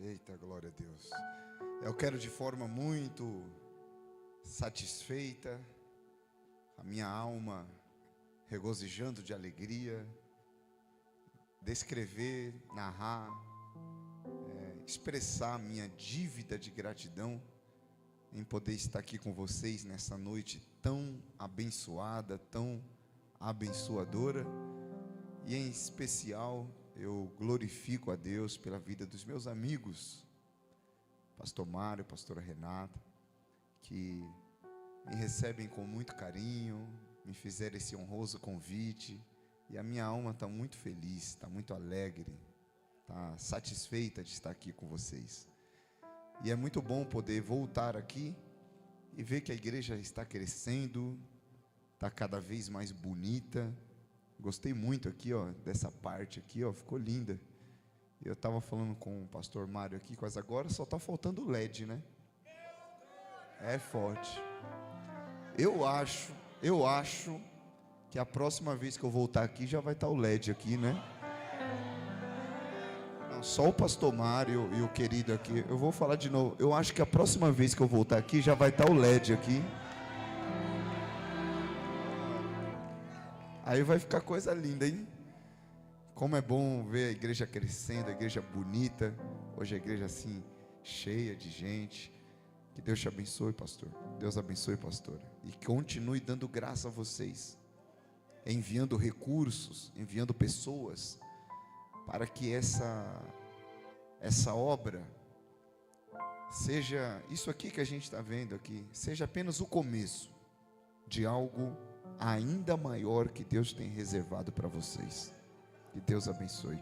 Eita, glória a Deus. Eu quero de forma muito satisfeita, a minha alma regozijando de alegria, descrever, narrar, expressar minha dívida de gratidão em poder estar aqui com vocês nessa noite tão abençoada, tão abençoadora. E em especial eu glorifico a Deus pela vida dos meus amigos, pastor Mário, pastora Renata, que me recebem com muito carinho, me fizeram esse honroso convite, e a minha alma está muito feliz, está muito alegre, está satisfeita de estar aqui com vocês. E é muito bom poder voltar aqui e ver que a igreja está crescendo, está cada vez mais bonita. Gostei muito aqui, ó, dessa parte aqui, ó, ficou linda. Eu estava falando com o pastor Mário aqui, mas agora só está faltando o LED, né? É forte. Eu acho que a próxima vez que eu voltar aqui já vai estar o LED aqui, né? Não, só o pastor Mário e o querido aqui. Eu vou falar de novo. Eu acho que a próxima vez que eu voltar aqui já vai estar o LED aqui. Aí vai ficar coisa linda, hein? Como é bom ver a igreja crescendo, a igreja bonita. Hoje a igreja assim, cheia de gente. Que Deus te abençoe, pastor. Deus abençoe, pastora. E continue dando graça a vocês. Enviando recursos, enviando pessoas. Para que essa obra seja, isso aqui que a gente está vendo aqui, seja apenas o começo de algo ainda maior que Deus tem reservado para vocês. Que Deus abençoe.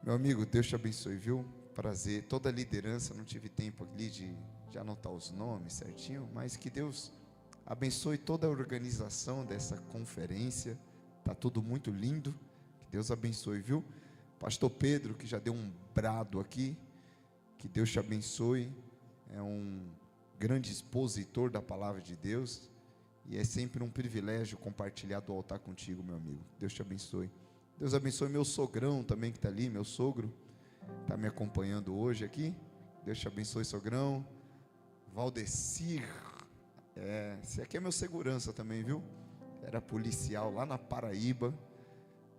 Meu amigo, Deus te abençoe, viu? Prazer, toda a liderança, não tive tempo ali de anotar os nomes certinho, mas que Deus abençoe toda a organização dessa conferência. Tá tudo muito lindo. Que Deus abençoe, viu? Pastor Pedro, que já deu um brado aqui, que Deus te abençoe. É um grande expositor da palavra de Deus. E é sempre um privilégio compartilhar do altar contigo, meu amigo. Deus te abençoe. Deus abençoe meu sogrão também que está ali, meu sogro. Está me acompanhando hoje aqui. Deus te abençoe, sogrão. Valdecir. Esse aqui é meu segurança também, viu? Era policial lá na Paraíba.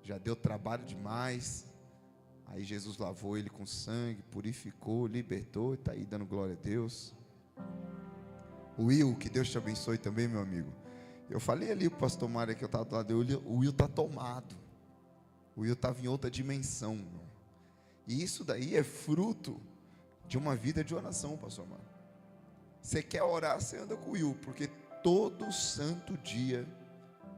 Já deu trabalho demais. Aí Jesus lavou ele com sangue, purificou, libertou. E está aí dando glória a Deus. Will, que Deus te abençoe também, meu amigo. Eu falei ali para o pastor Mário que eu estava do lado dele, o Will está tomado. O Will estava em outra dimensão. E isso daí é fruto de uma vida de oração, pastor Mário. Você quer orar, você anda com o Will, porque todo santo dia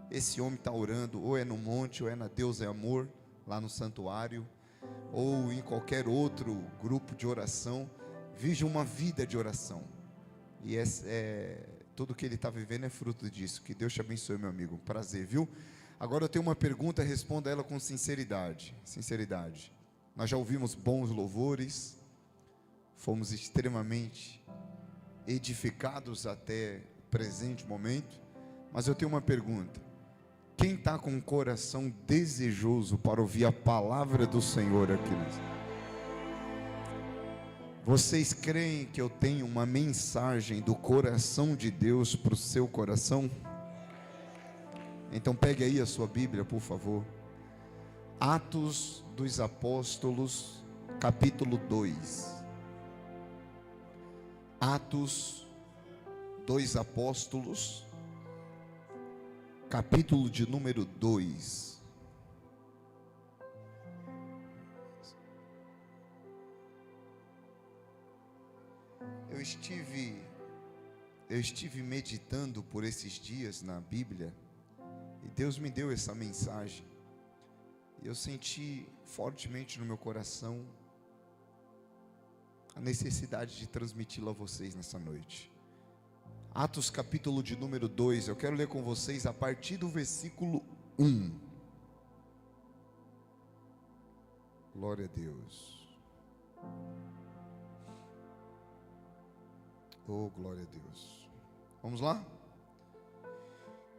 esse homem está orando, ou é no monte, ou é na Deus é Amor, lá no santuário, ou em qualquer outro grupo de oração. Vive uma vida de oração. E tudo que ele está vivendo é fruto disso. Que Deus te abençoe, meu amigo. Prazer, viu? Agora eu tenho uma pergunta, responda ela com sinceridade. Sinceridade. Nós já ouvimos bons louvores, fomos extremamente edificados até o presente momento. Mas eu tenho uma pergunta. Quem está com o coração desejoso para ouvir a palavra do Senhor aqui? Vocês creem que eu tenho uma mensagem do coração de Deus para o seu coração? Então pegue aí a sua Bíblia, por favor. Atos dos Apóstolos, capítulo 2. Atos dos Apóstolos, capítulo de número 2. Eu estive meditando por esses dias na Bíblia e Deus me deu essa mensagem. E eu senti fortemente no meu coração a necessidade de transmiti-la a vocês nessa noite. Atos capítulo de número 2, eu quero ler com vocês a partir do versículo 1. Glória a Deus. Oh, glória a Deus. Vamos lá?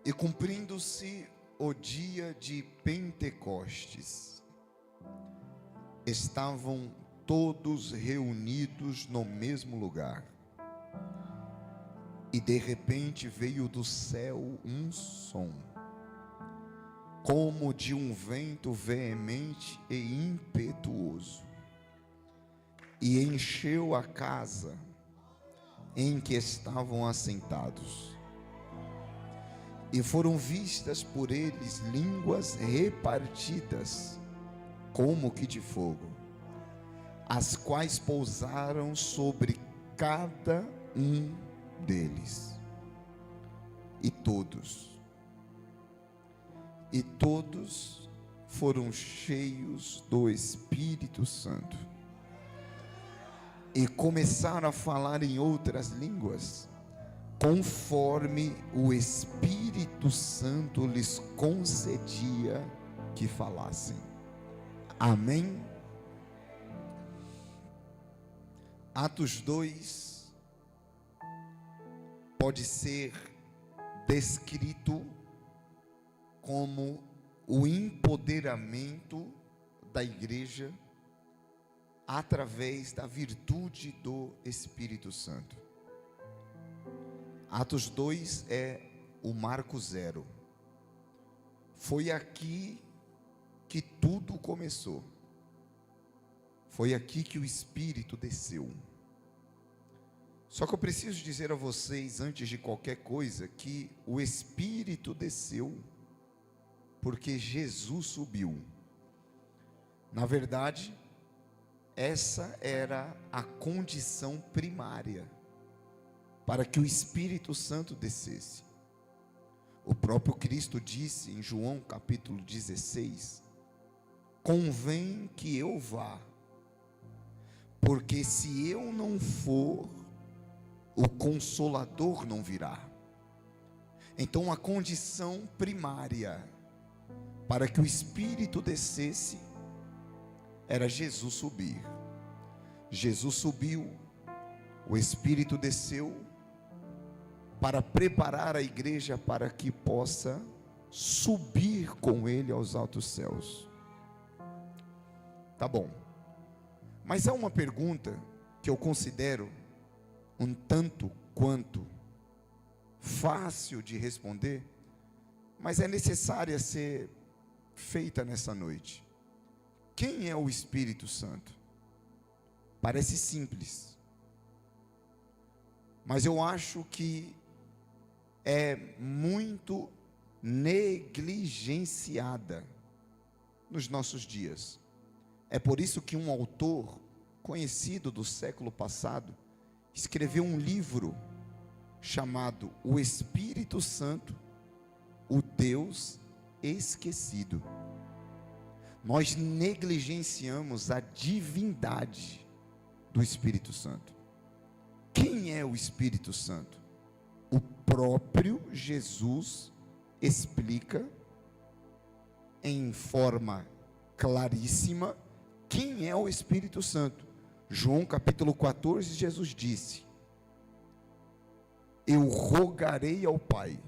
E cumprindo-se o dia de Pentecostes, estavam todos reunidos no mesmo lugar. E de repente veio do céu um som, como de um vento veemente e impetuoso, e encheu a casa em que estavam assentados. E foram vistas por eles línguas repartidas, como que de fogo, as quais pousaram sobre cada um deles. E todos foram cheios do Espírito Santo, e começaram a falar em outras línguas, conforme o Espírito Santo lhes concedia que falassem. Amém? Atos 2 pode ser descrito como o empoderamento da igreja através da virtude do Espírito Santo. Atos 2 é o marco zero. Foi aqui que tudo começou. Foi aqui que o Espírito desceu. Só que eu preciso dizer a vocês, antes de qualquer coisa, que o Espírito desceu porque Jesus subiu. Na verdade, essa era a condição primária para que o Espírito Santo descesse. O próprio Cristo disse em João capítulo 16: convém que eu vá, porque se eu não for, o Consolador não virá. Então a condição primária para que o Espírito descesse era Jesus subir. Jesus subiu, o Espírito desceu para preparar a igreja para que possa subir com ele aos altos céus. Tá bom, mas há uma pergunta que eu considero um tanto quanto fácil de responder, mas é necessária ser feita nessa noite. Quem é o Espírito Santo? Parece simples, mas eu acho que é muito negligenciada nos nossos dias. É por isso que um autor conhecido do século passado escreveu um livro chamado O Espírito Santo, o Deus Esquecido. Nós negligenciamos a divindade do Espírito Santo. Quem é o Espírito Santo? O próprio Jesus explica em forma claríssima quem é o Espírito Santo. João capítulo 14, Jesus disse: eu rogarei ao Pai,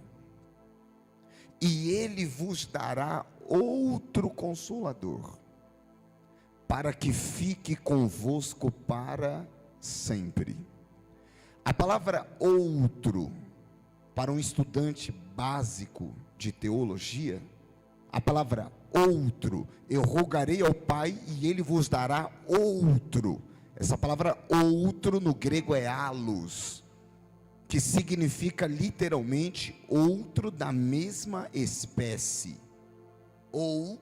e Ele vos dará outro Consolador, para que fique convosco para sempre. A palavra outro, para um estudante básico de teologia, a palavra outro, eu rogarei ao Pai e Ele vos dará outro. Essa palavra outro no grego é allos, que significa literalmente outro da mesma espécie, ou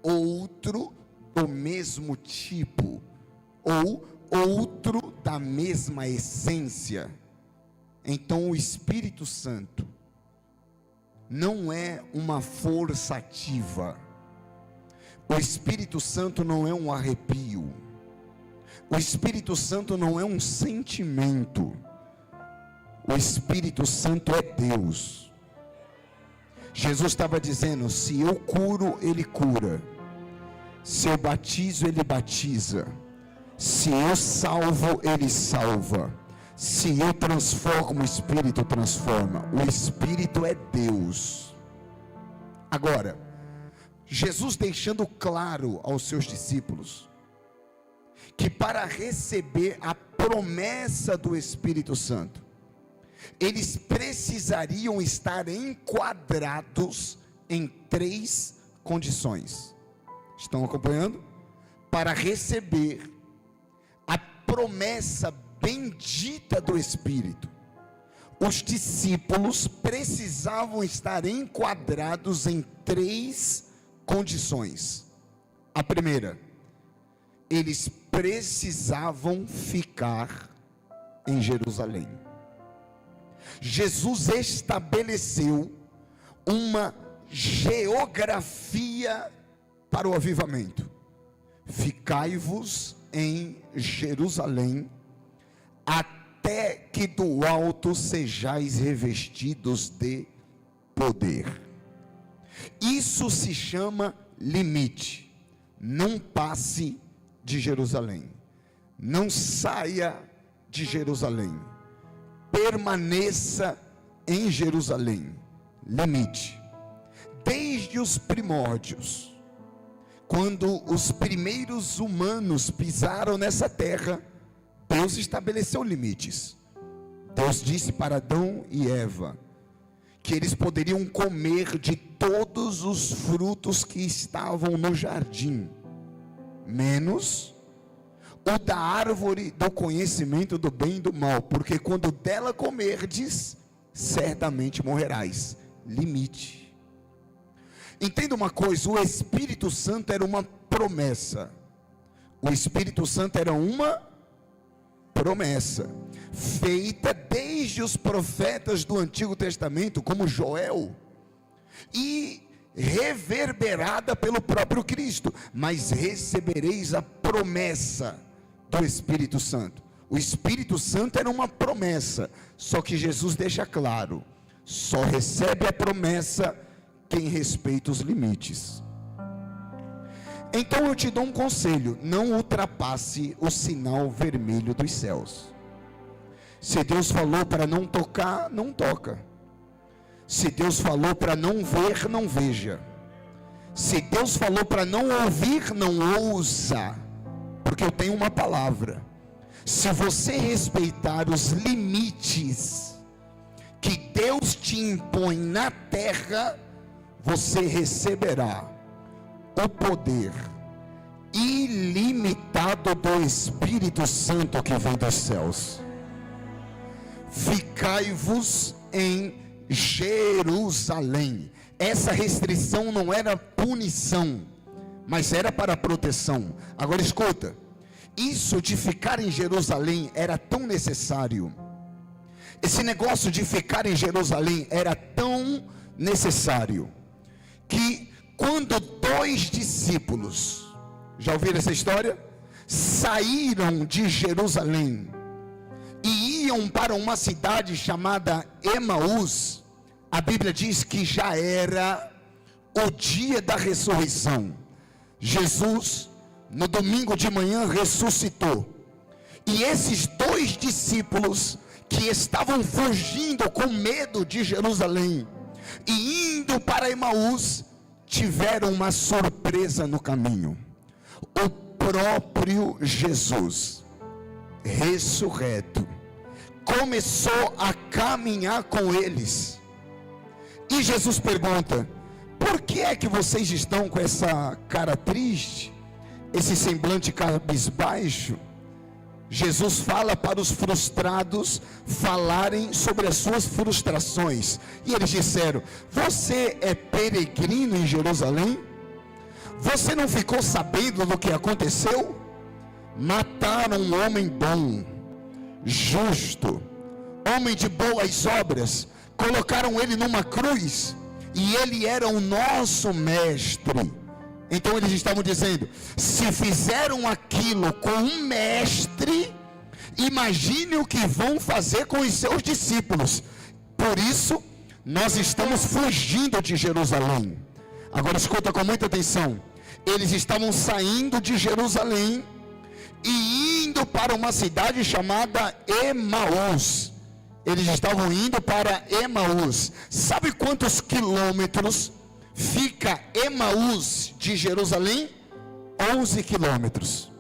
outro do mesmo tipo, ou outro da mesma essência. Então o Espírito Santo não é uma força ativa, o Espírito Santo não é um arrepio, o Espírito Santo não é um sentimento, o Espírito Santo é Deus. Jesus estava dizendo: se eu curo, Ele cura, se eu batizo, Ele batiza, se eu salvo, Ele salva, se eu transformo, o Espírito transforma. O Espírito é Deus. Agora, Jesus deixando claro aos seus discípulos que para receber a promessa do Espírito Santo, eles precisariam estar enquadrados em 3 condições. Estão acompanhando? Para receber a promessa bendita do Espírito, os discípulos precisavam estar enquadrados em 3 condições. A primeira, eles precisavam ficar em Jerusalém. Jesus estabeleceu uma geografia para o avivamento. Ficai-vos em Jerusalém, até que do alto sejais revestidos de poder. Isso se chama limite. Não passe de Jerusalém, não saia de Jerusalém, permaneça em Jerusalém. Limite. Desde os primórdios, quando os primeiros humanos pisaram nessa terra, Deus estabeleceu limites. Deus disse para Adão e Eva que eles poderiam comer de todos os frutos que estavam no jardim, menos o da árvore do conhecimento do bem e do mal, porque quando dela comerdes, certamente morrerás. Limite. Entenda uma coisa, o Espírito Santo era uma promessa. O Espírito Santo era uma promessa, feita desde os profetas do Antigo Testamento, como Joel, e reverberada pelo próprio Cristo. Mas recebereis a promessa do Espírito Santo. O Espírito Santo era uma promessa, só que Jesus deixa claro, só recebe a promessa quem respeita os limites. Então eu te dou um conselho: não ultrapasse o sinal vermelho dos céus. Se Deus falou para não tocar, não toca. Se Deus falou para não ver, não veja. Se Deus falou para não ouvir, não ouça, porque eu tenho uma palavra. Se você respeitar os limites que Deus te impõe na terra, você receberá o poder ilimitado do Espírito Santo que vem dos céus. Ficai-vos em Jerusalém. Essa restrição não era punição, mas era para proteção. Agora escuta, isso de ficar em Jerusalém era tão necessário. Esse negócio de ficar em Jerusalém era tão necessário, que quando 2 discípulos, já ouviram essa história? Saíram de Jerusalém e iam para uma cidade chamada Emaús. A Bíblia diz que já era o dia da ressurreição. Jesus, no domingo de manhã, ressuscitou. E esses 2 discípulos que estavam fugindo com medo de Jerusalém e indo para Emaús, tiveram uma surpresa no caminho. O próprio Jesus, ressurreto, começou a caminhar com eles. E Jesus pergunta: por que é que vocês estão com essa cara triste, esse semblante cabisbaixo? Jesus fala para os frustrados falarem sobre as suas frustrações. E eles disseram: você é peregrino em Jerusalém? Você não ficou sabendo do que aconteceu? Mataram um homem bom, justo, homem de boas obras, colocaram ele numa cruz, e ele era o nosso mestre. Então eles estavam dizendo: se fizeram aquilo com um mestre, imagine o que vão fazer com os seus discípulos. Por isso nós estamos fugindo de Jerusalém. Agora escuta com muita atenção. Eles estavam saindo de Jerusalém e indo para uma cidade chamada Emaús. Eles estavam indo para Emaús. Sabe quantos quilômetros fica Emaús de Jerusalém? 11 quilômetros.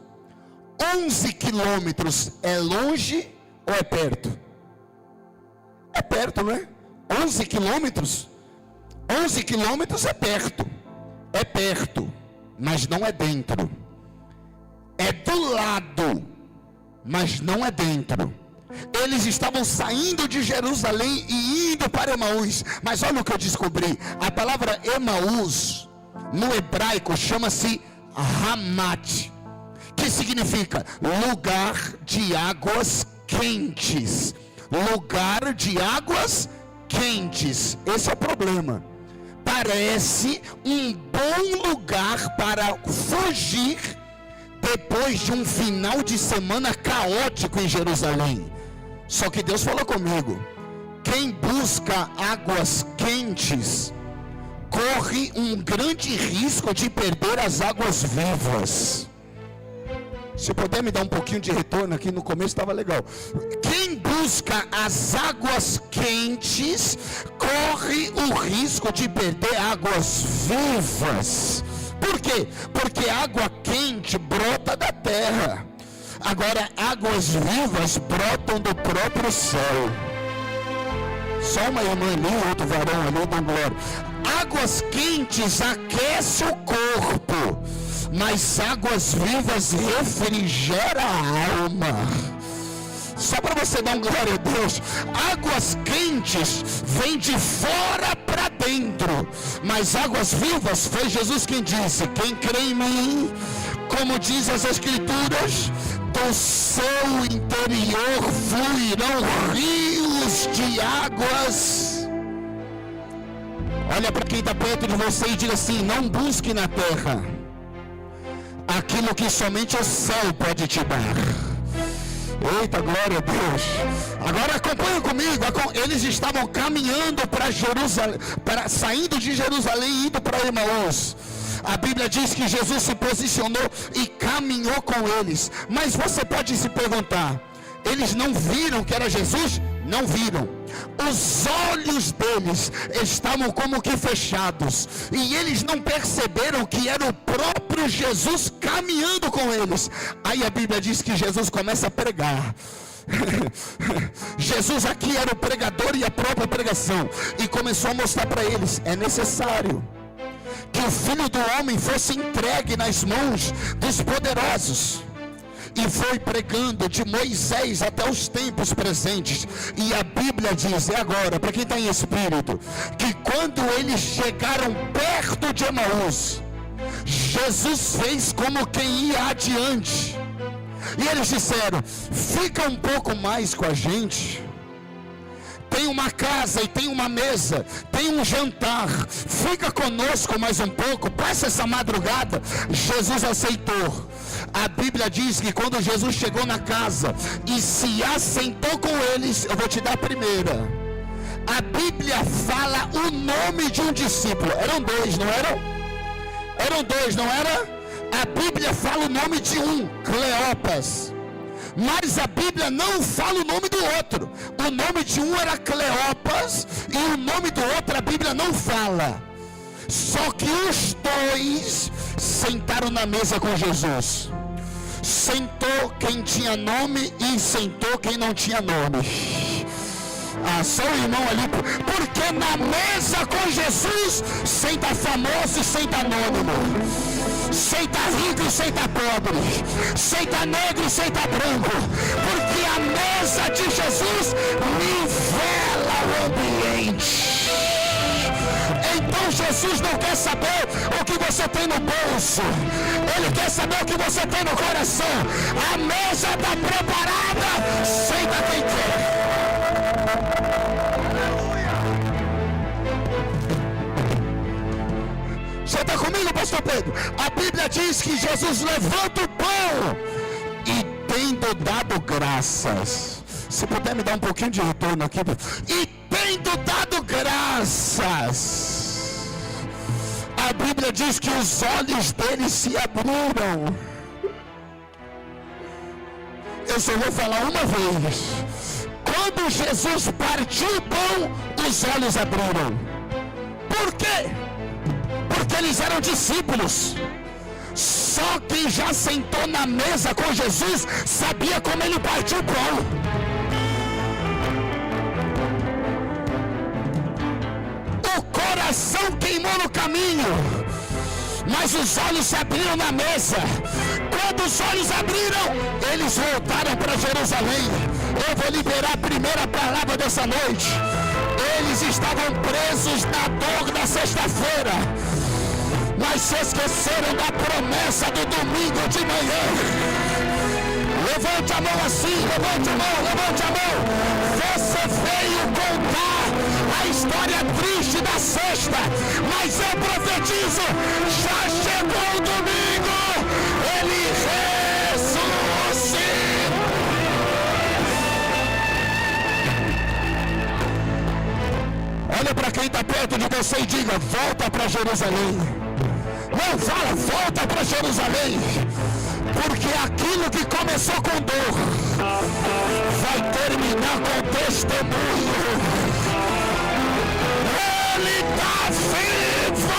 11 quilômetros é longe ou é perto? É perto, não é? 11 quilômetros? 11 quilômetros é perto. É perto, mas não é dentro. É do lado, mas não é dentro. Eles estavam saindo de Jerusalém e indo para Emaús. Mas olha o que eu descobri. A palavra Emaús no hebraico chama-se Hamat, que significa lugar de águas quentes. Lugar de águas quentes. Esse é o problema. Parece um bom lugar para fugir depois de um final de semana caótico em Jerusalém. Só que Deus falou comigo: quem busca águas quentes corre um grande risco de perder as águas vivas. Se puder me dar um pouquinho de retorno aqui, no começo estava legal. Quem busca as águas quentes corre o risco de perder águas vivas. Por quê? Porque água quente brota da terra. Agora, águas vivas brotam do próprio céu. Só uma irmã ali, outro varão ali, dão glória. Águas quentes aquecem o corpo, mas águas vivas refrigeram a alma. Só para você dar um glória a Deus. Águas quentes vêm de fora para dentro, mas águas vivas, foi Jesus quem disse: quem crê em mim, como diz as Escrituras, do seu interior fluirão rios de águas. Olha para quem está perto de você e diga assim: não busque na terra aquilo que somente o céu pode te dar. Eita, glória a Deus. Agora acompanha comigo. Eles estavam caminhando para Jerusalém, saindo de Jerusalém e indo para Emaús. A Bíblia diz que Jesus se posicionou e caminhou com eles. Mas você pode se perguntar: eles não viram que era Jesus? Não viram. Os olhos deles estavam como que fechados, e eles não perceberam que era o próprio Jesus caminhando com eles. Aí a Bíblia diz que Jesus começa a pregar. Jesus aqui era o pregador e a própria pregação, e começou a mostrar para eles: é necessário que o Filho do Homem fosse entregue nas mãos dos poderosos. E foi pregando de Moisés até os tempos presentes. E a Bíblia diz, é agora, para quem está em espírito, que quando eles chegaram perto de Emaús, Jesus fez como quem ia adiante. E eles disseram: fica um pouco mais com a gente. Tem uma casa e tem uma mesa, tem um jantar, fica conosco mais um pouco, passa essa madrugada. Jesus aceitou. A Bíblia diz que quando Jesus chegou na casa e se assentou com eles, eu vou te dar a primeira. A Bíblia fala o nome de um discípulo. Eram dois, não eram? Eram dois, não era? A Bíblia fala o nome de um, Cleopas. Mas a Bíblia não fala o nome do outro. O nome de um era Cleopas e o nome do outro a Bíblia não fala. Só que os dois sentaram na mesa com Jesus. Sentou quem tinha nome e sentou quem não tinha nome. Só o irmão ali. Porque na mesa com Jesus senta famoso e senta anônimo, senta rico e senta pobre, senta negro e senta branco. Porque a mesa de Jesus nivela o ambiente. Então Jesus não quer saber o que você tem no bolso, Ele quer saber o que você tem no coração. A mesa está preparada, senta quem quer. Você está comigo, pastor Pedro? A Bíblia diz que Jesus levanta o pão e tendo dado graças. Se puder me dar um pouquinho de retorno aqui. E tendo dado graças, a Bíblia diz que os olhos dele se abriram. Eu só vou falar uma vez. Quando Jesus partiu o pão, os olhos abriram. Por quê? Porque eles eram discípulos. Só quem já sentou na mesa com Jesus sabia como ele partiu o pão. O coração queimou no caminho, mas os olhos se abriram na mesa. Quando os olhos abriram, eles voltaram para Jerusalém. Eu vou liberar a primeira palavra dessa noite. Eles estavam presos na dor da sexta-feira, mas se esqueceram da promessa do domingo de manhã. Levante a mão assim, levante a mão, levante a mão. Você veio contar a história triste da sexta, mas eu profetizo, já chegou o domingo, ele ressuscitou. Olha para quem está perto de você e diga: volta para Jerusalém. Não fala, volta para Jerusalém, porque aquilo que começou com dor vai terminar com testemunho. Ele está vivo.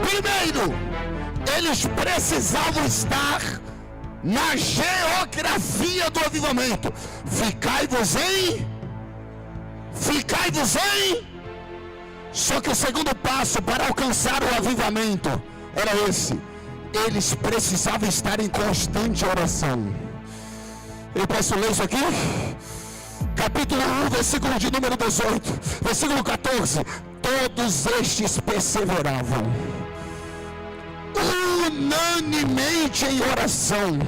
Primeiro, eles precisavam estar na geografia do avivamento. Ficai-vos em. Só que o segundo passo para alcançar o avivamento era esse: eles precisavam estar em constante oração. Eu posso ler isso aqui? Capítulo 1, versículo de número 18, versículo 14. Todos estes perseveravam unanimemente em oração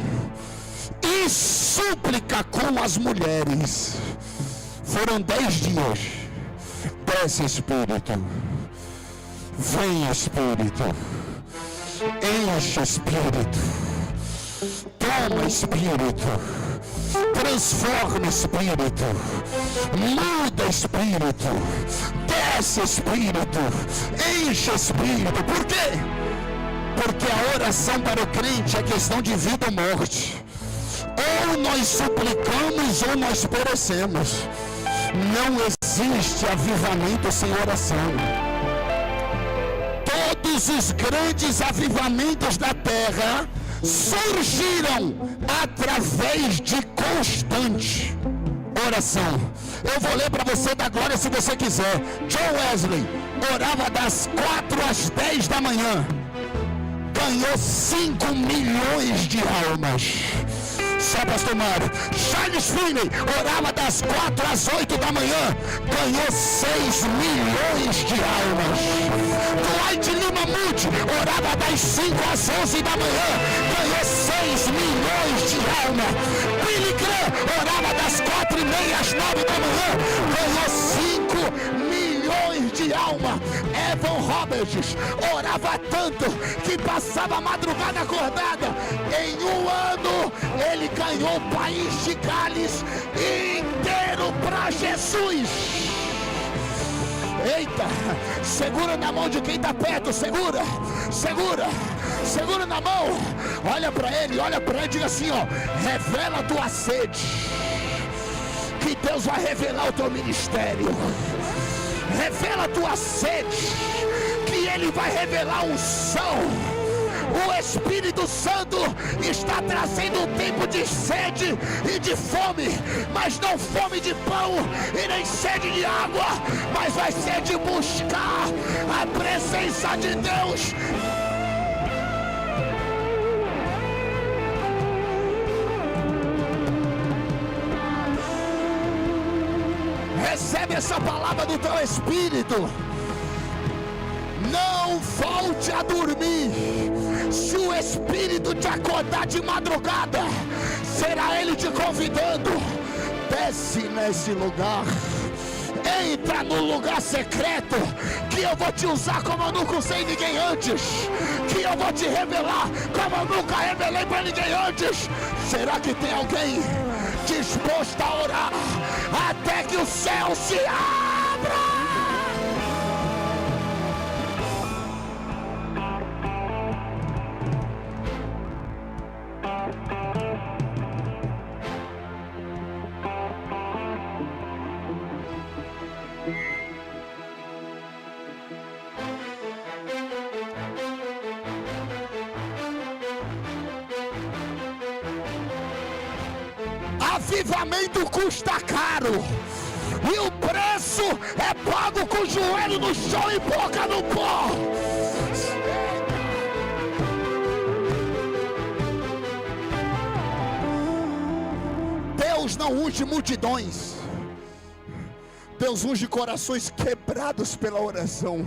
e súplica com as mulheres. Foram 10 dias. Desce, Espírito. Vem, Espírito. Enche, Espírito. Toma, Espírito. Transforma, Espírito. Muda, Espírito. Desce, Espírito. Enche, Espírito. Por quê? Porque a oração para o crente é questão de vida ou morte. Ou nós suplicamos ou nós perecemos. Não existe avivamento sem oração. Todos os grandes avivamentos da terra surgiram através de constante oração. Eu vou ler para você da glória se você quiser. John Wesley orava das 4 às 10 da manhã. Ganhou 5 milhões de almas. Só pastor Mário. Charles Finney orava das 4 às 8 da manhã. Ganhou 6 milhões de almas. Dwight Lima Moody orava das 5 às 11 da manhã. Ganhou 6 milhões de almas. Billy Graham orava das 4h30 às 9 da manhã. Ganhou 5 milhões de alma. Evan Roberts orava tanto que passava a madrugada acordada. Em um ano ele ganhou o país de Gales inteiro para Jesus. Eita, segura na mão de quem está perto, segura na mão. Olha para ele e diga assim, ó: revela a tua sede, que Deus vai revelar o teu ministério. Revela a tua sede, que Ele vai revelar a unção. O Espírito Santo está trazendo um tempo de sede e de fome, mas não fome de pão e nem sede de água, mas vai ser de buscar a presença de Deus. Recebe essa palavra do teu Espírito. Não volte a dormir. Se o Espírito te acordar de madrugada, será Ele te convidando. Desce nesse lugar. Entra no lugar secreto, que eu vou te usar como eu nunca usei ninguém antes, que eu vou te revelar como eu nunca revelei para ninguém antes. Será que tem alguém disposto a orar até que o céu se abra? avivamento custa caro, e o preço é pago com o joelho no chão e boca no pó. Deus não unge multidões, Deus unge corações quebrados pela oração,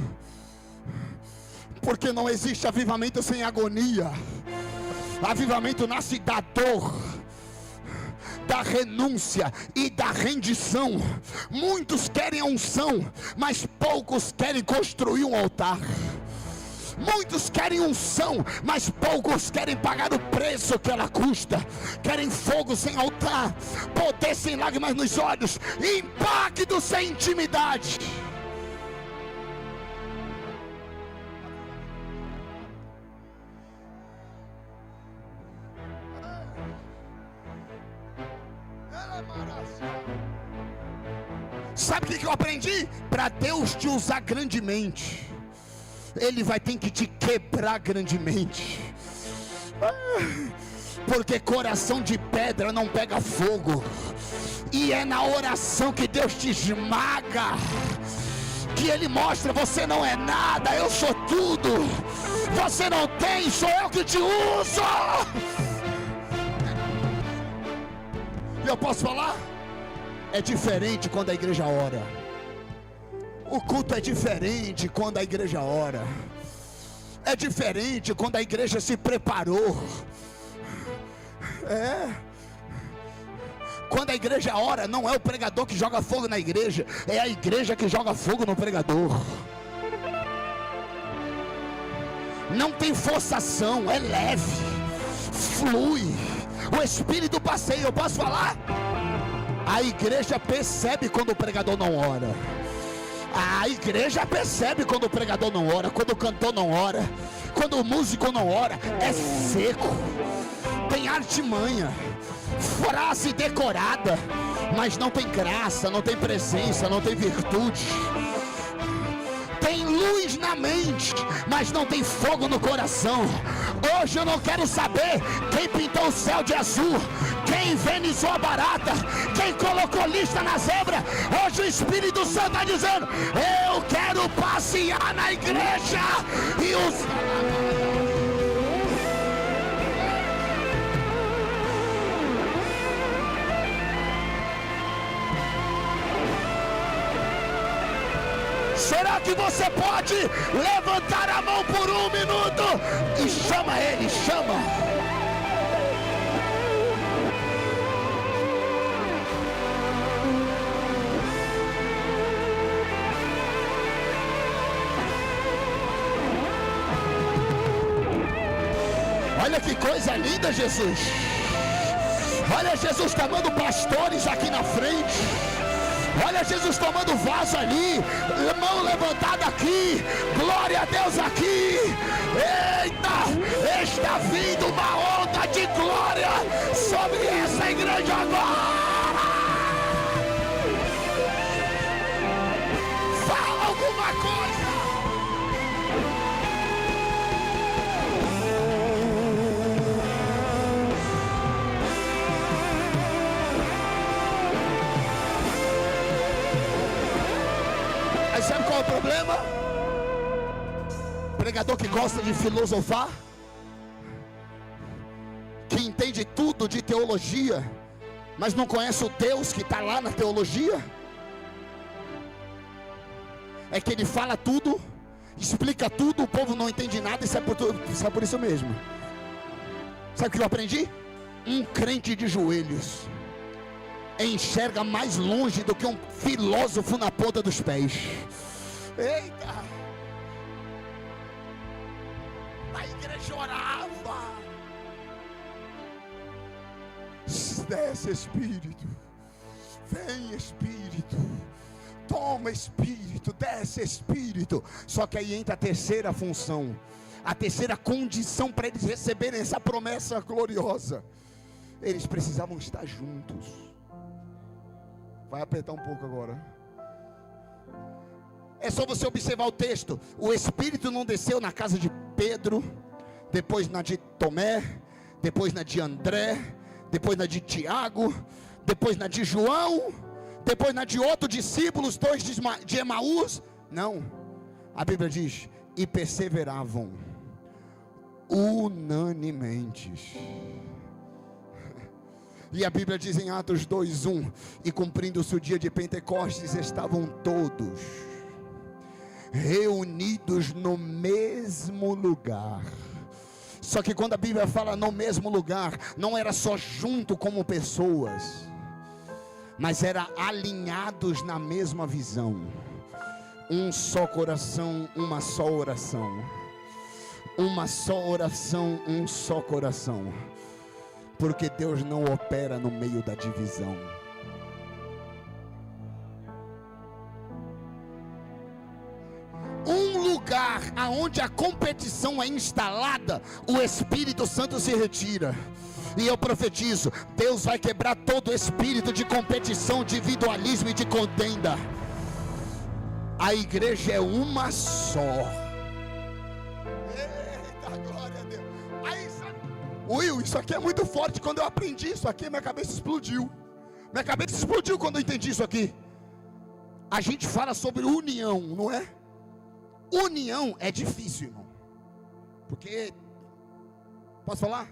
porque não existe avivamento sem agonia. Avivamento nasce da dor, da renúncia e da rendição. Muitos querem a unção, mas poucos querem construir um altar. Muitos querem unção, mas poucos querem pagar o preço que ela custa. Querem fogo sem altar, poder sem lágrimas nos olhos, impacto sem intimidade. Sabe o que eu aprendi? Para Deus te usar grandemente, Ele vai ter que te quebrar grandemente. Porque coração de pedra não pega fogo. E é na oração que Deus te esmaga, que Ele mostra: você não é nada, eu sou tudo. Você não tem, sou eu que te uso. E eu posso falar? É diferente quando a igreja ora. O culto é diferente quando a igreja ora. É diferente quando a igreja se preparou. Quando a igreja ora, não é o pregador que joga fogo na igreja, é a igreja que joga fogo no pregador. Não tem forçação, é leve, flui. O Espírito passeia. Eu posso falar? A igreja percebe quando o pregador não ora. A igreja percebe quando o pregador não ora, quando o cantor não ora, quando o músico não ora. É seco, tem artimanha, frase decorada, mas não tem graça, não tem presença, não tem virtude. Tem luz na mente, mas não tem fogo no coração. Hoje eu não quero saber quem pintou o céu de azul, quem envenenizou a barata, quem colocou lista na zebra. Hoje o Espírito Santo está dizendo: eu quero passear na igreja e os... Será que você pode levantar a mão por um minuto e chama Ele, chama? Olha que coisa linda, Jesus. Olha Jesus tomando pastores aqui na frente. Olha Jesus tomando vaso ali, mão levantada aqui, glória a Deus aqui. Eita, está vindo uma onda de glória sobre essa igreja agora. Fala alguma coisa. Sabe qual é o problema? Pregador que gosta de filosofar, que entende tudo de teologia, mas não conhece o Deus que está lá na teologia. É que ele fala tudo, explica tudo, o povo não entende nada, e sabe por isso mesmo. Sabe o que eu aprendi? Um crente de joelhos enxerga mais longe do que um filósofo na ponta dos pés. Eita! A igreja orava. Desce Espírito, vem Espírito, toma Espírito, desce Espírito. Só que aí entra a terceira função, a terceira condição para eles receberem essa promessa gloriosa. Eles precisavam estar juntos. Vai apertar um pouco agora. É só você observar o texto. O Espírito não desceu na casa de Pedro, depois na de Tomé, depois na de André, depois na de Tiago, depois na de João, depois na de outro discípulo, os dois de Emaús. Não, a Bíblia diz, e perseveravam unanimemente. E a Bíblia diz em Atos 2:1, e cumprindo-se o dia de Pentecostes, estavam todos reunidos no mesmo lugar. Só que quando a Bíblia fala no mesmo lugar, não era só junto como pessoas, mas era alinhados na mesma visão. Um só coração, uma só oração. Uma só oração, um só coração. Porque Deus não opera no meio da divisão. Um lugar aonde a competição é instalada, o Espírito Santo se retira. E eu profetizo, Deus vai quebrar todo espírito de competição, de individualismo e de contenda. A igreja é uma só. Eita, glória a Deus. Aí, sabe, Will, isso aqui é muito forte. Quando eu aprendi isso aqui, minha cabeça explodiu. Minha cabeça explodiu quando eu entendi isso aqui. A gente fala sobre união, não é? União é difícil, irmão. Porque, posso falar?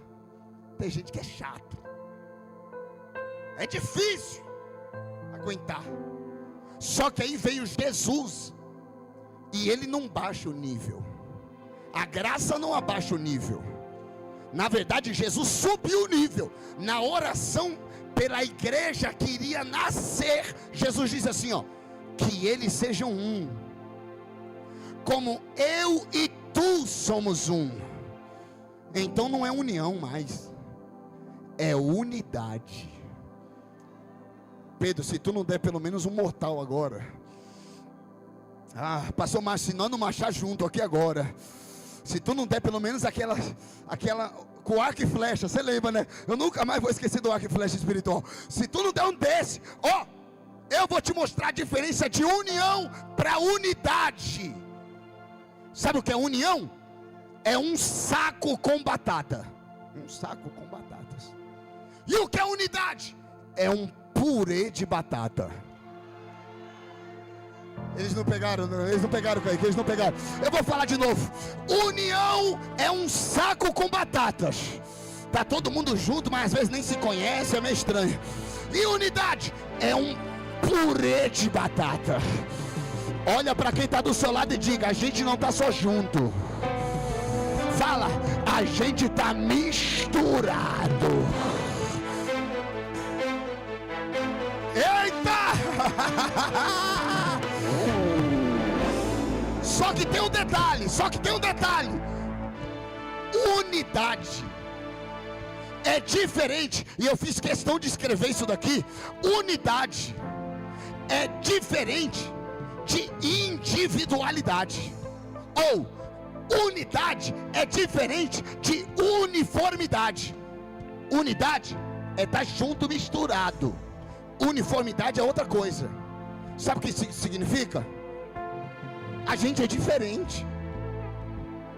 Tem gente que é chato. É difícil aguentar. Só que aí veio Jesus, e ele não baixa o nível. A graça não abaixa o nível. Na verdade, Jesus subiu o nível. Na oração pela igreja que iria nascer, Jesus diz assim, ó, que eles sejam um, como eu e tu somos um. Então não é união mais, é unidade. Pedro, se tu não der pelo menos um mortal agora. Pastor Márcio, se nós não marchar junto aqui agora, se tu não der pelo menos aquela com arco e flecha, você lembra, né? Eu nunca mais vou esquecer do arco e flecha espiritual. Se tu não der um desse, ó, eu vou te mostrar a diferença de união para unidade. Sabe o que é união? É um saco com batata. Um saco com batatas. E o que é unidade? É um purê de batata. Eles não pegaram, Kaique, eles não pegaram. Eu vou falar de novo. União é um saco com batatas. Tá todo mundo junto, mas às vezes nem se conhece, é meio estranho. E unidade é um purê de batata. Olha para quem está do seu lado e diga: a gente não está só junto. Fala, a gente está misturado. Eita! Só que tem um detalhe, unidade é diferente, e eu fiz questão de escrever isso daqui. Unidade é diferente de individualidade, ou unidade é diferente de uniformidade. Unidade é estar junto, misturado. Uniformidade é outra coisa. Sabe o que isso significa? A gente é diferente.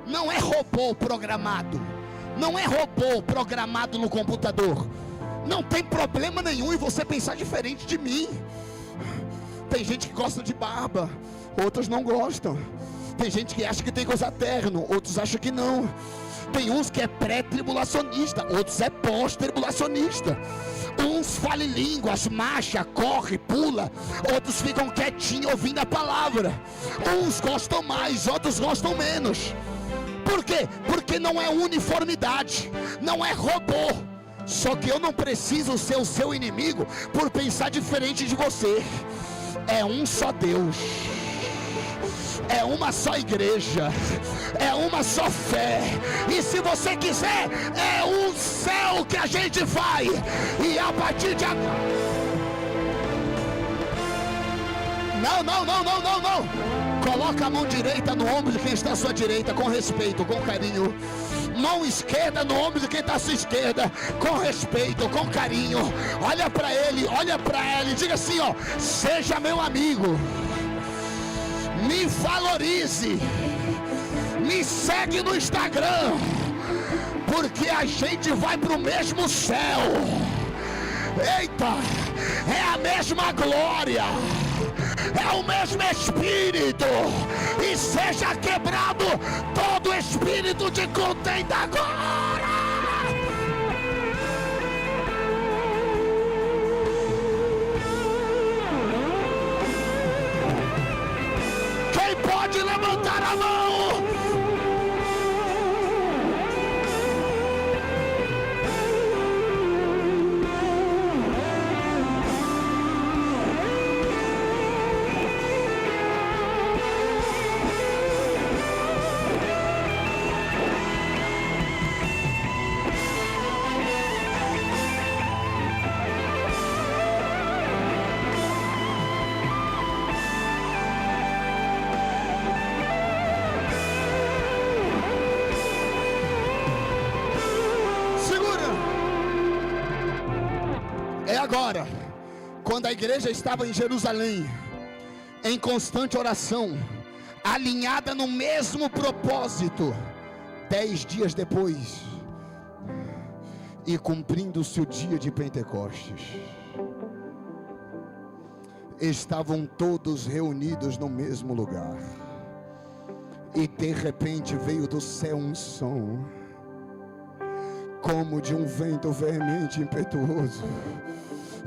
Não é robô programado. Não é robô programado no computador. Não tem problema nenhum em você pensar diferente de mim. Tem gente que gosta de barba, outros não gostam. Tem gente que acha que tem que usar terno, outros acham que não. Tem uns que é pré-tribulacionista, outros é pós-tribulacionista. Uns falam línguas, marcha, corre, pula. Outros ficam quietinhos ouvindo a palavra. Uns gostam mais, outros gostam menos. Por quê? Porque não é uniformidade, não é robô. Só que eu não preciso ser o seu inimigo por pensar diferente de você. É um só Deus, é uma só igreja, é uma só fé. E se você quiser, é um céu que a gente vai. E a partir de agora, não. Coloca a mão direita no ombro de quem está à sua direita, com respeito, com carinho. Mão esquerda no ombro de quem está à sua esquerda, com respeito, com carinho. Olha para ele, olha para ela e diga assim, ó: seja meu amigo, me valorize, me segue no Instagram, porque a gente vai para o mesmo céu. Eita, é a mesma glória, é o mesmo Espírito, e seja quebrado todo espírito de contenda agora. Quem pode levantar a mão? Agora, quando a igreja estava em Jerusalém, em constante oração, alinhada no mesmo propósito, 10 dias depois, e cumprindo-se o dia de Pentecostes, estavam todos reunidos no mesmo lugar, e de repente veio do céu um som, como de um vento veemente e impetuoso,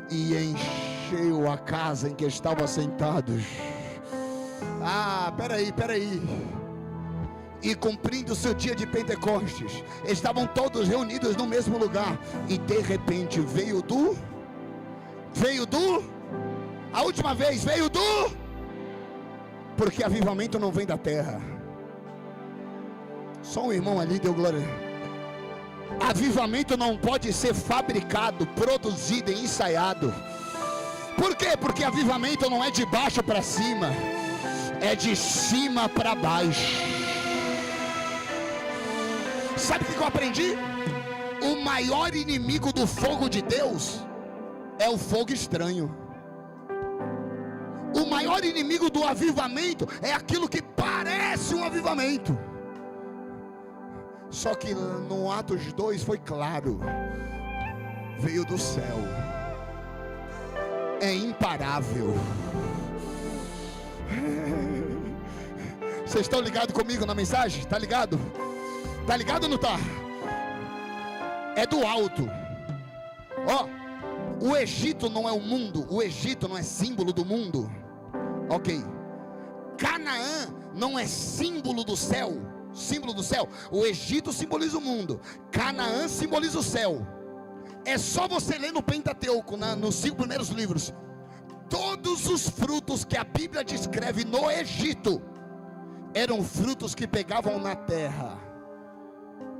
e encheu a casa em que estavam sentados. Peraí. E cumprindo-se o dia de Pentecostes, estavam todos reunidos no mesmo lugar, e de repente veio do, a última vez veio do, porque avivamento não vem da terra. Só um irmão ali deu glória. Avivamento não pode ser fabricado, produzido e ensaiado. Por quê? Porque avivamento não é de baixo para cima, é de cima para baixo. Sabe o que eu aprendi? O maior inimigo do fogo de Deus é o fogo estranho. O maior inimigo do avivamento é aquilo que parece um avivamento. Só que no Atos 2 foi claro, veio do céu, é imparável. Vocês estão ligados comigo na mensagem? Está ligado? Está ligado ou não está? É do alto. O Egito não é o mundo, o Egito não é símbolo do mundo. Ok. Canaã não é símbolo do céu. Símbolo do céu. O Egito simboliza o mundo, Canaã simboliza o céu. É só você ler no Pentateuco, nos 5 primeiros livros. Todos os frutos que a Bíblia descreve no Egito eram frutos que pegavam na terra.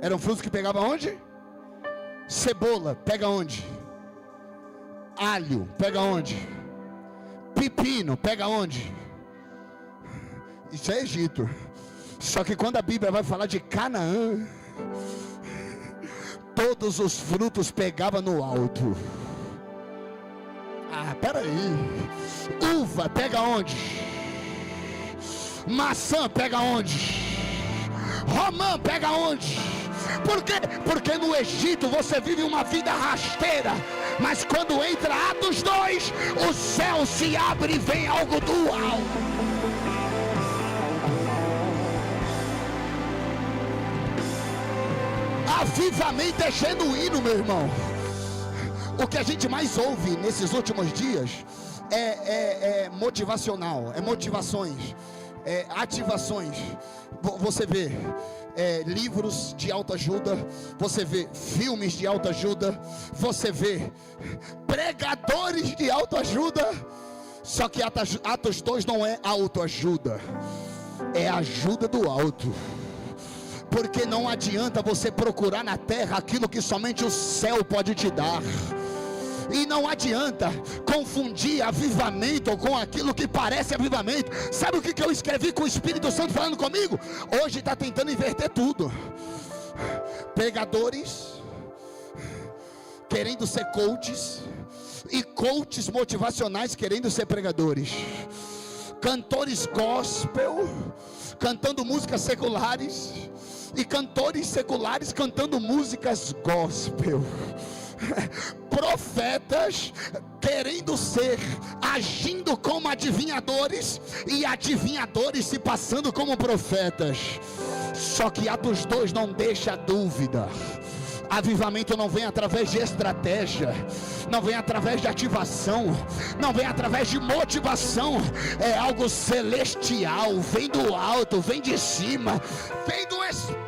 Eram frutos que pegavam onde? Cebola, pega onde? Alho, pega onde? Pepino, pega onde? Isso é Egito. Só que quando a Bíblia vai falar de Canaã, todos os frutos pegavam no alto. Peraí. Uva pega onde? Maçã pega onde? Romã pega onde? Por quê? Porque no Egito você vive uma vida rasteira, mas quando entra Atos 2, o céu se abre e vem algo do alto. Avivamento é genuíno, meu irmão. O que a gente mais ouve nesses últimos dias é motivacional, é motivações, ativações. Você vê livros de autoajuda, você vê filmes de autoajuda, você vê pregadores de autoajuda. Só que Atos 2 não é autoajuda, é ajuda do alto. Porque não adianta você procurar na terra aquilo que somente o céu pode te dar. E não adianta confundir avivamento com aquilo que parece avivamento. Sabe o que eu escrevi com o Espírito Santo falando comigo? Hoje está tentando inverter tudo. Pregadores querendo ser coaches, e coaches motivacionais querendo ser pregadores. Cantores gospel cantando músicas seculares, e cantores seculares cantando músicas gospel. profetas querendo ser, agindo como adivinhadores, e adivinhadores se passando como profetas. Só que Atos 2 não deixa dúvida. Avivamento não vem através de estratégia, não vem através de ativação, não vem através de motivação. É algo celestial, vem do alto, vem de cima, vem do Espírito.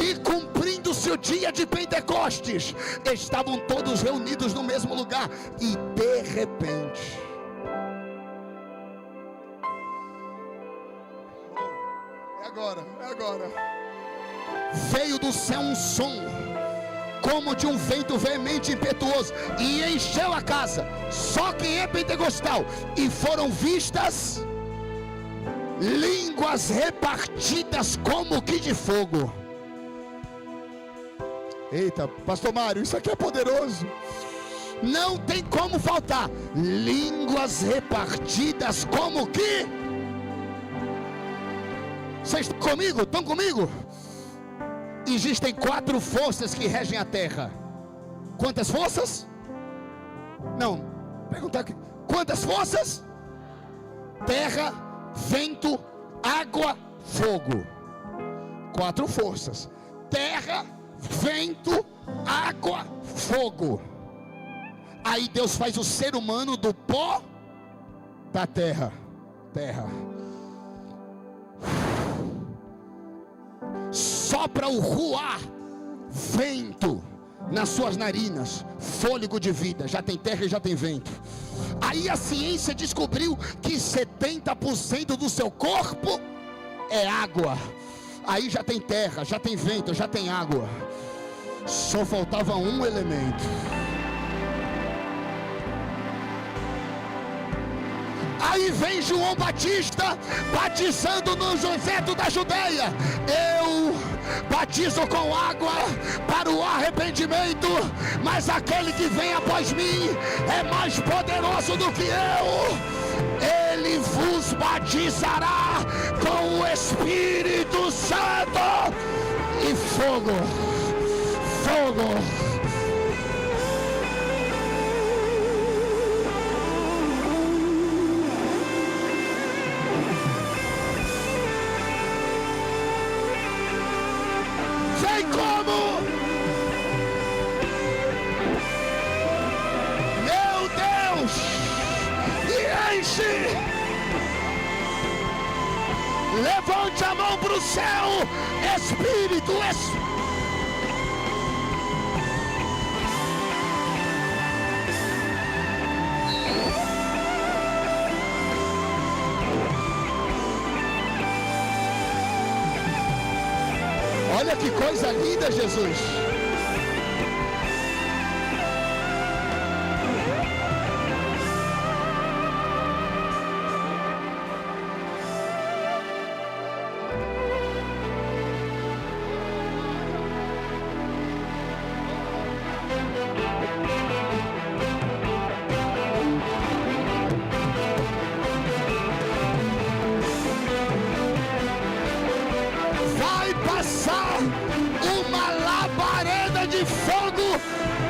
E cumprindo-se o dia de Pentecostes, estavam todos reunidos no mesmo lugar, e de repente, é agora, veio do céu um som, como de um vento veemente e impetuoso, e encheu a casa. Só quem é pentecostal. E foram vistas línguas repartidas como que de fogo. Eita, pastor Mário, isso aqui é poderoso. Não tem como faltar. Línguas repartidas como que... Vocês estão comigo? Estão comigo? Existem 4 forças que regem a terra. Quantas forças? Não, perguntar aqui. Quantas forças? Terra, vento, água, fogo. 4 forças. Terra, vento, água, fogo. Aí Deus faz o ser humano do pó da terra. Sopra o ruá, vento nas suas narinas, fôlego de vida. Já tem terra e já tem vento. Aí a ciência descobriu que 70% do seu corpo é água. Aí já tem terra, já tem vento, já tem água. Só faltava um elemento. Aí vem João Batista batizando no deserto da Judeia. Eu batizo com água para o arrependimento, mas aquele que vem após mim é mais poderoso do que eu. Ele vos batizará com o Espírito Santo e fogo. Vem como? Meu Deus! E enche! Levante a mão para o céu, Espírito. Olha que coisa linda, Jesus. Vai passar uma labareda de fogo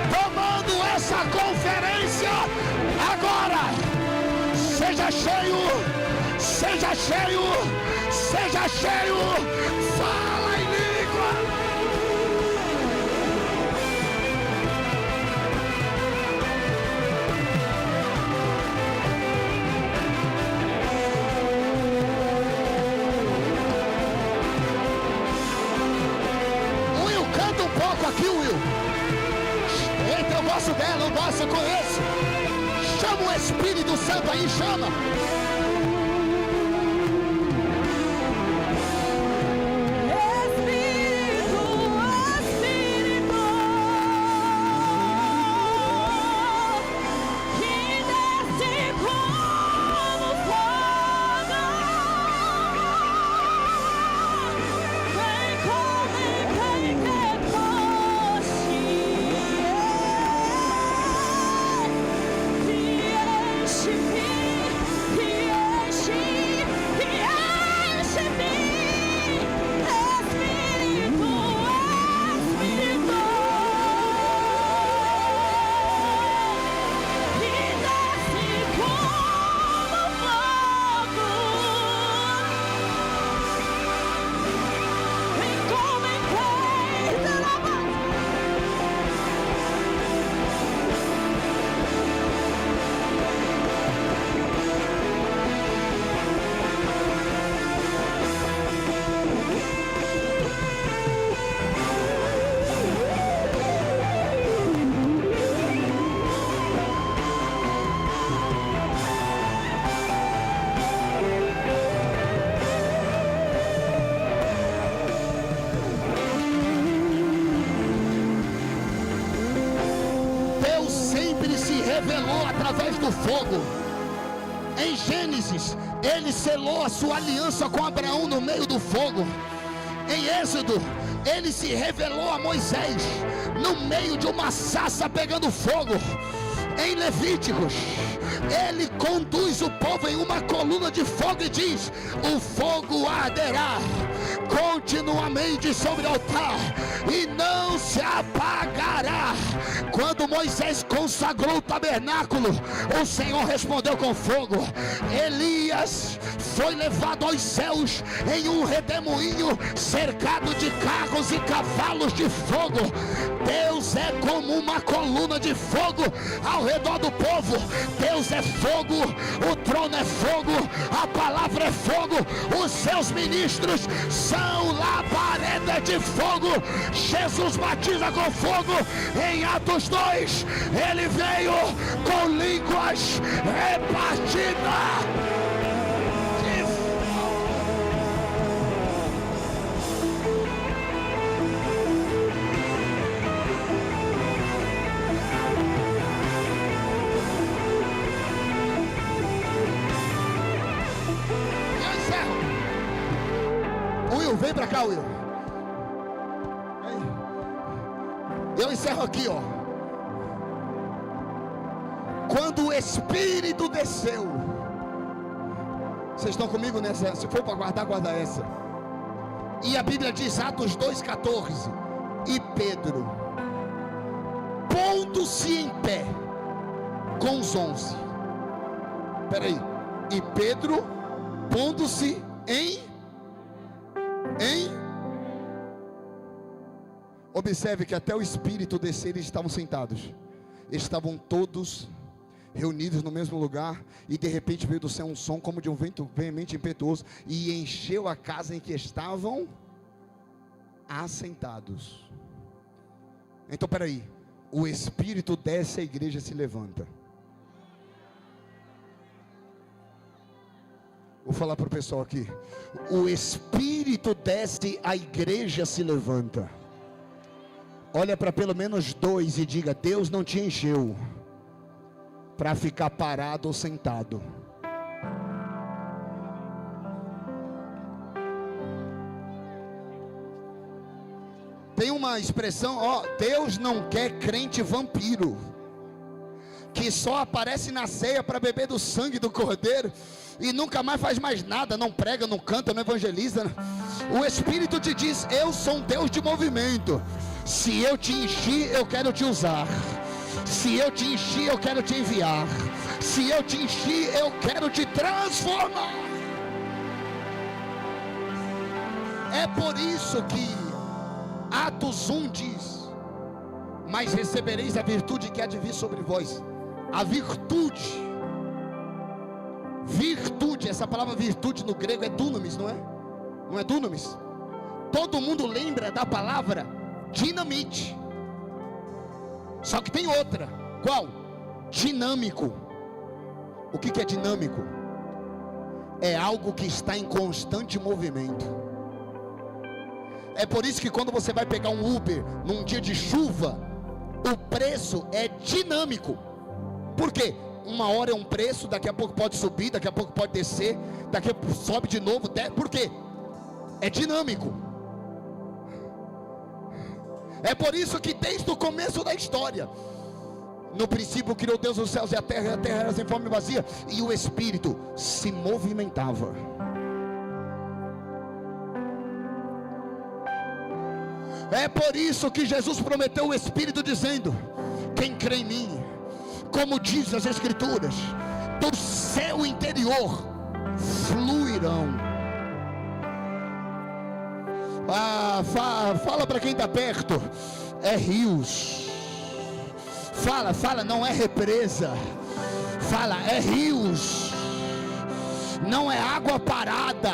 tomando essa conferência agora. Seja cheio, seja cheio, seja cheio. Fala em língua. Aqui, Will. Entra, eu gosto dela, eu gosto, eu conheço. Chama o Espírito Santo aí, chama. He revelou através do fogo. Em Gênesis, ele selou a sua aliança com Abraão no meio do fogo. Em Êxodo, ele se revelou a Moisés no meio de uma sarça pegando fogo. Em Levíticos, ele conduz o povo em uma coluna de fogo e diz: o fogo arderá continuamente sobre o altar e não se apagará. Quando Moisés consagrou o tabernáculo, o Senhor respondeu com fogo. Elias foi levado aos céus em um redemoinho cercado de carros e cavalos de fogo. Deus é como uma coluna de fogo ao redor do povo. Deus é fogo, o trono é fogo, a palavra é fogo, os seus ministros são labareda de fogo. Jesus batiza com fogo. Em Atos 2, ele veio com línguas repartidas. Vem pra cá, Will. Eu encerro aqui, ó. Quando o Espírito desceu, vocês estão comigo nessa? Se for para guardar, guarda essa. E a Bíblia diz, Atos 2,14: e Pedro, pondo-se em pé com os 11. Peraí. E Pedro, pondo-se em. Observe que até o Espírito descer, eles estavam sentados. Eles estavam todos reunidos no mesmo lugar. E de repente veio do céu um som como de um vento veemente e impetuoso, e encheu a casa em que estavam assentados. Então peraí, o Espírito desce, a igreja se levanta. Vou falar para o pessoal aqui. O Espírito desce, a igreja se levanta. Olha para pelo menos 2 e diga: Deus não te encheu para ficar parado ou sentado. Tem uma expressão, ó, Deus não quer crente vampiro, que só aparece na ceia para beber do sangue do Cordeiro e nunca mais faz mais nada, não prega, não canta, não evangeliza. O Espírito te diz: eu sou um Deus de movimento. Se eu te enchi, eu quero te usar. Se eu te enchi, eu quero te enviar. Se eu te enchi, eu quero te transformar. É por isso que Atos 1 diz: mas recebereis a virtude que há de vir sobre vós. A virtude, essa palavra virtude no grego é dunamis, não é? Não é dunamis? Todo mundo lembra da palavra dinamite. Só que tem outra. Qual? Dinâmico. O que é dinâmico? É algo que está em constante movimento. É por isso que quando você vai pegar um Uber num dia de chuva, o preço é dinâmico. Por quê? Uma hora é um preço, daqui a pouco pode subir, daqui a pouco pode descer, daqui a pouco sobe de novo. Por quê? É dinâmico. É por isso que desde o começo da história, no princípio criou Deus os céus e a terra era sem forma e vazia, e o Espírito se movimentava. É por isso que Jesus prometeu o Espírito, dizendo: quem crê em mim, como diz as Escrituras, do seu interior fluirão. Fala para quem está perto, é rios. Fala, não é represa. Fala, é rios. Não é água parada.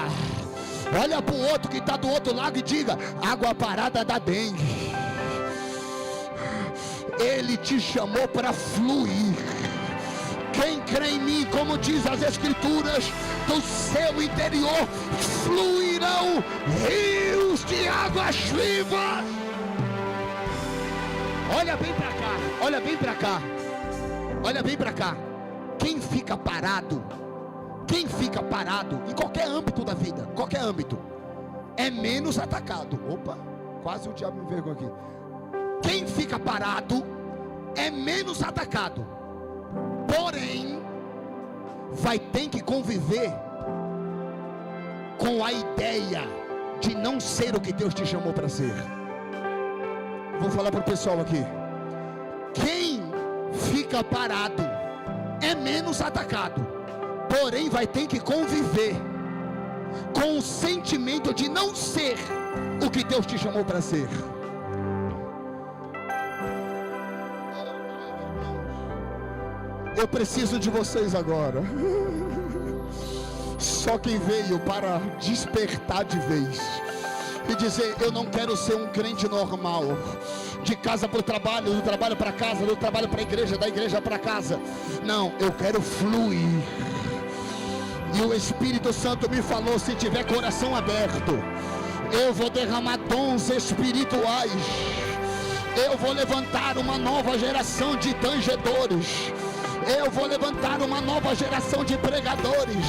Olha para o outro que está do outro lado e diga: água parada da dengue. Ele te chamou para fluir. Quem crê em mim, como diz as Escrituras, do seu interior fluirão rios de águas vivas. Olha bem para cá, olha bem para cá. Olha bem para cá. Quem fica parado em qualquer âmbito da vida, qualquer âmbito, é menos atacado. Opa, quase o diabo me envergou aqui. Quem fica parado é menos atacado, porém vai ter que conviver com a ideia de não ser o que Deus te chamou para ser. Vou falar para o pessoal aqui. Quem fica parado é menos atacado, porém vai ter que conviver com o sentimento de não ser o que Deus te chamou para ser. Eu preciso de vocês agora. Só quem veio para despertar de vez e dizer: eu não quero ser um crente normal, de casa para o trabalho, do trabalho para casa, do trabalho para a igreja, da igreja para casa. Não, eu quero fluir. E o Espírito Santo me falou: se tiver coração aberto, eu vou derramar dons espirituais. Eu vou levantar uma nova geração de tangedores. Eu vou levantar uma nova geração de pregadores.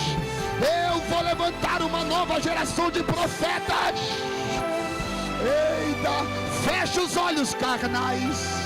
Eu vou levantar uma nova geração de profetas. Eita, fecha os olhos carnais.